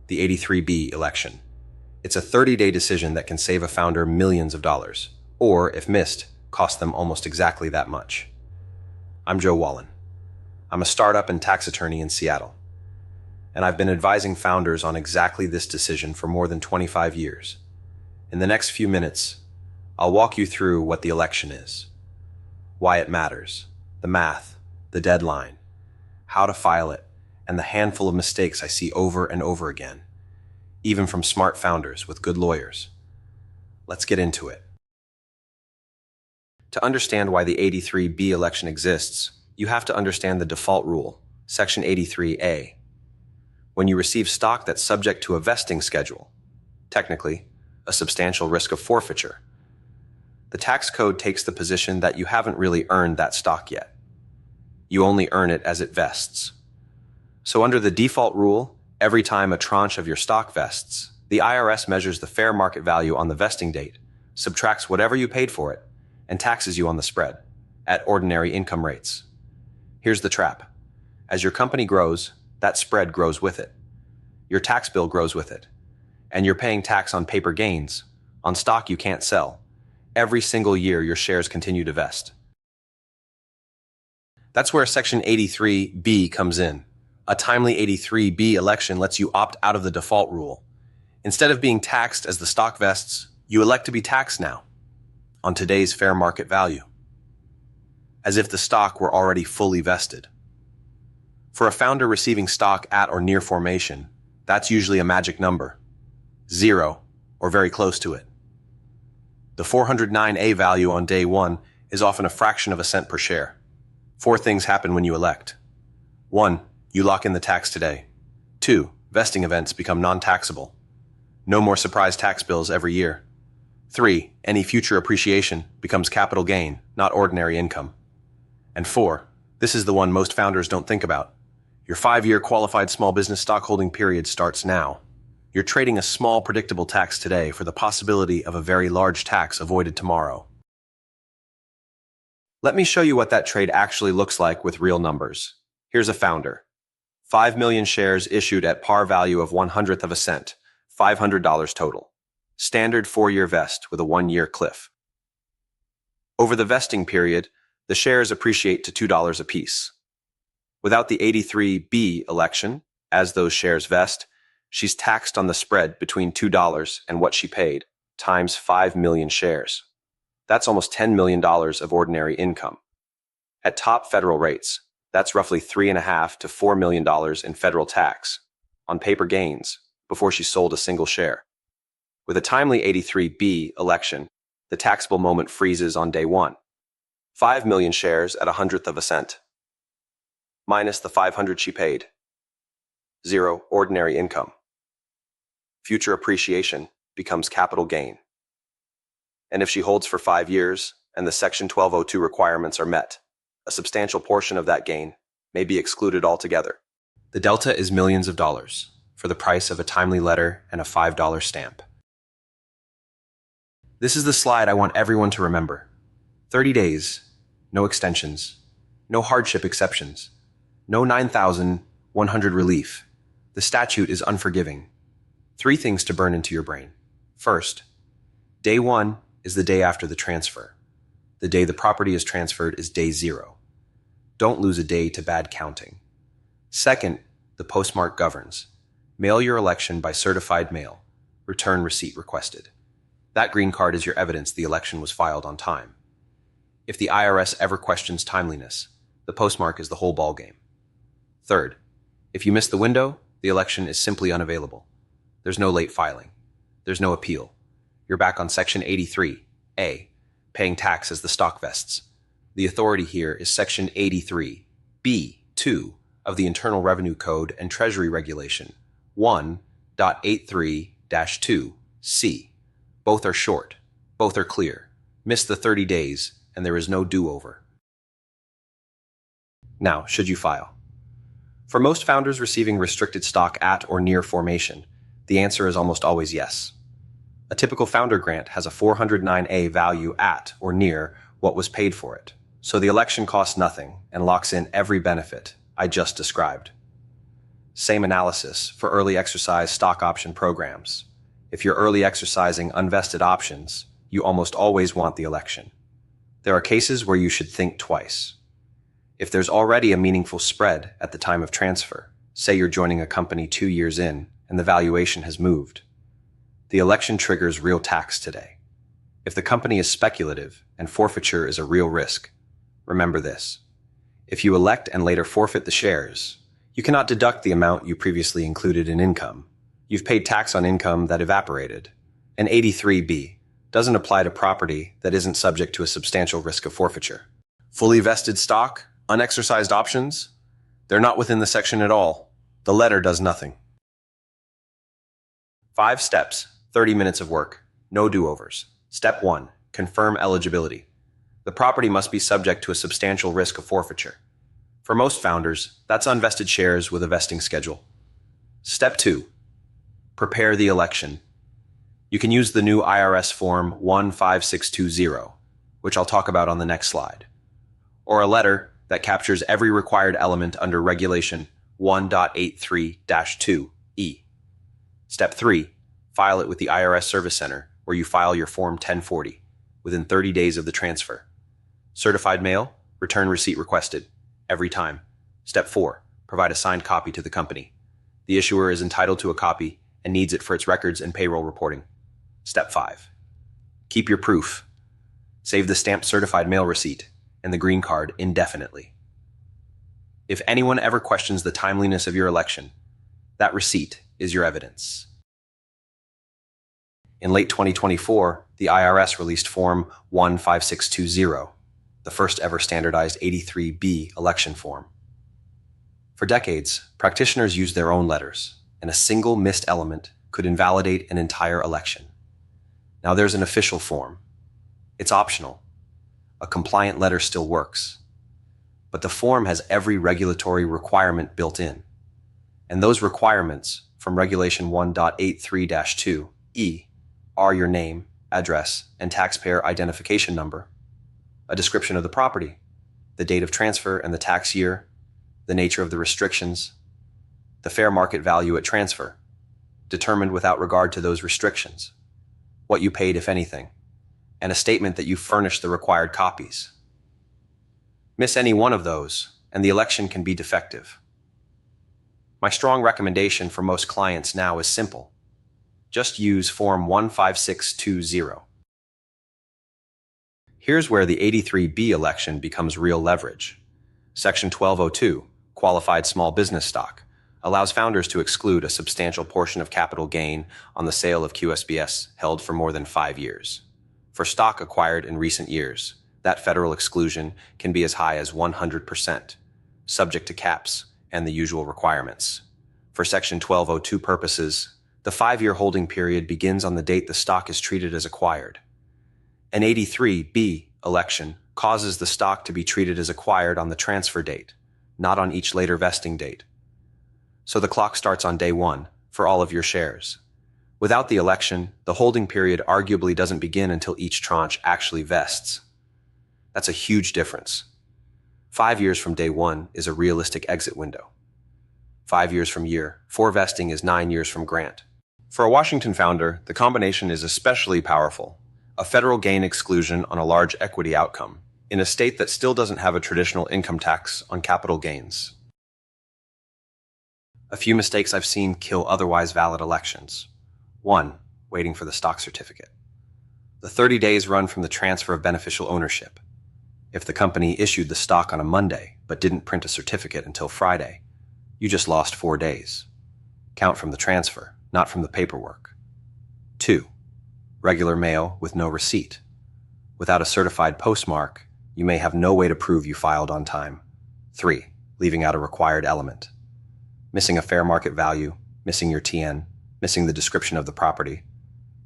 the 83B election. It's a 30-day decision that can save a founder millions of dollars, or, if missed, cost them almost exactly that much. I'm Joe Wallen. I'm a startup and tax attorney in Seattle, and I've been advising founders on exactly this decision for more than 25 years. In the next few minutes, I'll walk you through what the election is, why it matters, the math, the deadline, how to file it, and the handful of mistakes I see over and over again, even from smart founders with good lawyers. Let's get into it. To understand why the 83B election exists, you have to understand the default rule, Section 83A. When you receive stock that's subject to a vesting schedule, technically, a substantial risk of forfeiture, the tax code takes the position that you haven't really earned that stock yet. You only earn it as it vests. So under the default rule, every time a tranche of your stock vests, the IRS measures the fair market value on the vesting date, subtracts whatever you paid for it, and taxes you on the spread, at ordinary income rates. Here's the trap. As your company grows, that spread grows with it. Your tax bill grows with it. And you're paying tax on paper gains, on stock you can't sell. Every single year your shares continue to vest. That's where Section 83B comes in. A timely 83B election lets you opt out of the default rule. Instead of being taxed as the stock vests, you elect to be taxed now, on today's fair market value, as if the stock were already fully vested. For a founder receiving stock at or near formation, that's usually a magic number, 0, or very close to it. The 409A value on day one is often a fraction of a cent per share. 4 things happen when you elect. 1, you lock in the tax today. 2, vesting events become non-taxable. No more surprise tax bills every year. 3, any future appreciation becomes capital gain, not ordinary income. And 4, this is the one most founders don't think about. Your 5-year qualified small business stockholding period starts now. You're trading a small, predictable tax today for the possibility of a very large tax avoided tomorrow. Let me show you what that trade actually looks like with real numbers. Here's a founder. 5 million shares issued at par value of 1/100th of a cent, $500 total. Standard 4-year vest with a 1-year cliff. Over the vesting period, the shares appreciate to $2 apiece. Without the 83B election, as those shares vest, she's taxed on the spread between $2 and what she paid, times 5 million shares. That's almost $10 million of ordinary income. At top federal rates, that's roughly $3.5 to $4 million in federal tax on paper gains before she sold a single share. With a timely 83B election, the taxable moment freezes on day one. 5 million shares at 1/100th of a cent, minus the 500 she paid. 0 ordinary income. Future appreciation becomes capital gain. And if she holds for 5 years and the Section 1202 requirements are met, a substantial portion of that gain may be excluded altogether. The delta is millions of dollars for the price of a timely letter and a $5 stamp. This is the slide I want everyone to remember. 30 days, no extensions, no hardship exceptions, no 9,100 relief. The statute is unforgiving. 3 things to burn into your brain. First, day 1 is the day after the transfer. The day the property is transferred is day 0. Don't lose a day to bad counting. Second, the postmark governs. Mail your election by certified mail. Return receipt requested. That green card is your evidence the election was filed on time. If the IRS ever questions timeliness, the postmark is the whole ballgame. Third, if you miss the window, the election is simply unavailable. There's no late filing. There's no appeal. You're back on Section 83A, paying tax as the stock vests. The authority here is Section 83B(2) of the Internal Revenue Code and Treasury Regulation 1.83-2C. Both are short. Both are clear. Miss the 30 days, and there is no do-over. Now, should you file? For most founders receiving restricted stock at or near formation, the answer is almost always yes. A typical founder grant has a 409A value at or near what was paid for it, so the election costs nothing and locks in every benefit I just described. Same analysis for early exercise stock option programs. If you're early exercising unvested options, you almost always want the election. There are cases where you should think twice. If there's already a meaningful spread at the time of transfer, say you're joining a company 2 years in and the valuation has moved, the election triggers real tax today. If the company is speculative and forfeiture is a real risk, remember this. If you elect and later forfeit the shares, you cannot deduct the amount you previously included in income. You've paid tax on income that evaporated. And 83B doesn't apply to property that isn't subject to a substantial risk of forfeiture. Fully vested stock, unexercised options, they're not within the section at all. The letter does nothing. 5 steps, 30 minutes of work, no do-overs. Step 1, confirm eligibility. The property must be subject to a substantial risk of forfeiture. For most founders, that's unvested shares with a vesting schedule. Step 2, prepare the election. You can use the new IRS Form 15620, which I'll talk about on the next slide, or a letter that captures every required element under Regulation 1.83-2E. Step 3, file it with the IRS Service Center, where you file your Form 1040 within 30 days of the transfer. Certified mail, return receipt requested, every time. Step 4, provide a signed copy to the company. The issuer is entitled to a copy and needs it for its records and payroll reporting. Step 5, keep your proof. Save the stamped certified mail receipt and the green card indefinitely. If anyone ever questions the timeliness of your election, that receipt is your evidence. In late 2024, the IRS released Form 15620, the first ever standardized 83B election form. For decades, practitioners used their own letters, and a single missed element could invalidate an entire election. Now there's an official form. It's optional. A compliant letter still works. But the form has every regulatory requirement built in. And those requirements, from Regulation 1.83-2E, are your name, address, and taxpayer identification number, a description of the property, the date of transfer and the tax year, the nature of the restrictions, the fair market value at transfer, determined without regard to those restrictions, what you paid if anything, and a statement that you furnished the required copies. Miss any one of those, and the election can be defective. My strong recommendation for most clients now is simple. Just use Form 15620. Here's where the 83B election becomes real leverage. Section 1202, Qualified Small Business Stock, allows founders to exclude a substantial portion of capital gain on the sale of QSBS held for more than 5 years. For stock acquired in recent years, that federal exclusion can be as high as 100%, subject to caps and the usual requirements. For Section 1202 purposes, the 5-year holding period begins on the date the stock is treated as acquired. An 83B election causes the stock to be treated as acquired on the transfer date, not on each later vesting date. So the clock starts on day 1 for all of your shares. Without the election, the holding period arguably doesn't begin until each tranche actually vests. That's a huge difference. 5 years from day 1 is a realistic exit window. 5 years from year 4 vesting is 9 years from grant. For a Washington founder, the combination is especially powerful. A federal gain exclusion on a large equity outcome, in a state that still doesn't have a traditional income tax on capital gains. A few mistakes I've seen kill otherwise valid elections. 1. Waiting for the stock certificate. The 30 days run from the transfer of beneficial ownership. If the company issued the stock on a Monday but didn't print a certificate until Friday, you just lost 4 days. Count from the transfer, not from the paperwork. 2. Regular mail with no receipt. Without a certified postmark, you may have no way to prove you filed on time. 3. Leaving out a required element. Missing a fair market value, missing your TN, missing the description of the property.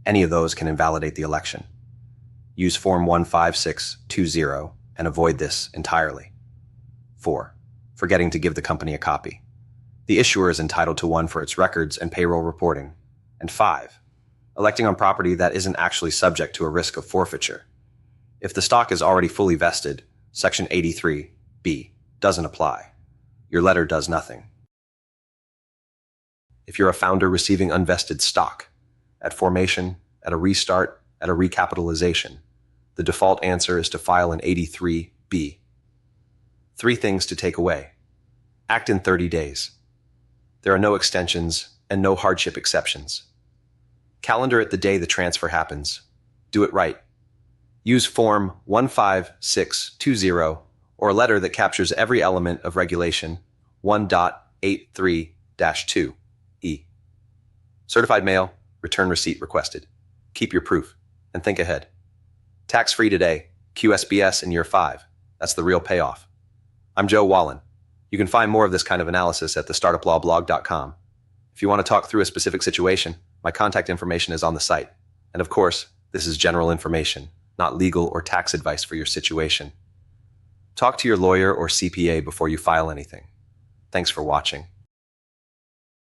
Any of those can invalidate the election. Use Form 15620 and avoid this entirely. 4. Forgetting to give the company a copy. The issuer is entitled to one for its records and payroll reporting. And 5. Electing on property that isn't actually subject to a risk of forfeiture. If the stock is already fully vested, Section 83B doesn't apply. Your letter does nothing. If you're a founder receiving unvested stock, at formation, at a restart, at a recapitalization, the default answer is to file an 83B. 3 things to take away. Act in 30 days. There are no extensions and no hardship exceptions. Calendar it the day the transfer happens. Do it right. Use Form 15620 or a letter that captures every element of Regulation 1.83-2E. Certified mail, return receipt requested. Keep your proof and think ahead. Tax-free today, QSBS in year 5. That's the real payoff. I'm Joe Wallen. You can find more of this kind of analysis at thestartuplawblog.com. If you want to talk through a specific situation, my contact information is on the site. And of course, this is general information, not legal or tax advice for your situation. Talk to your lawyer or CPA before you file anything. Thanks for watching.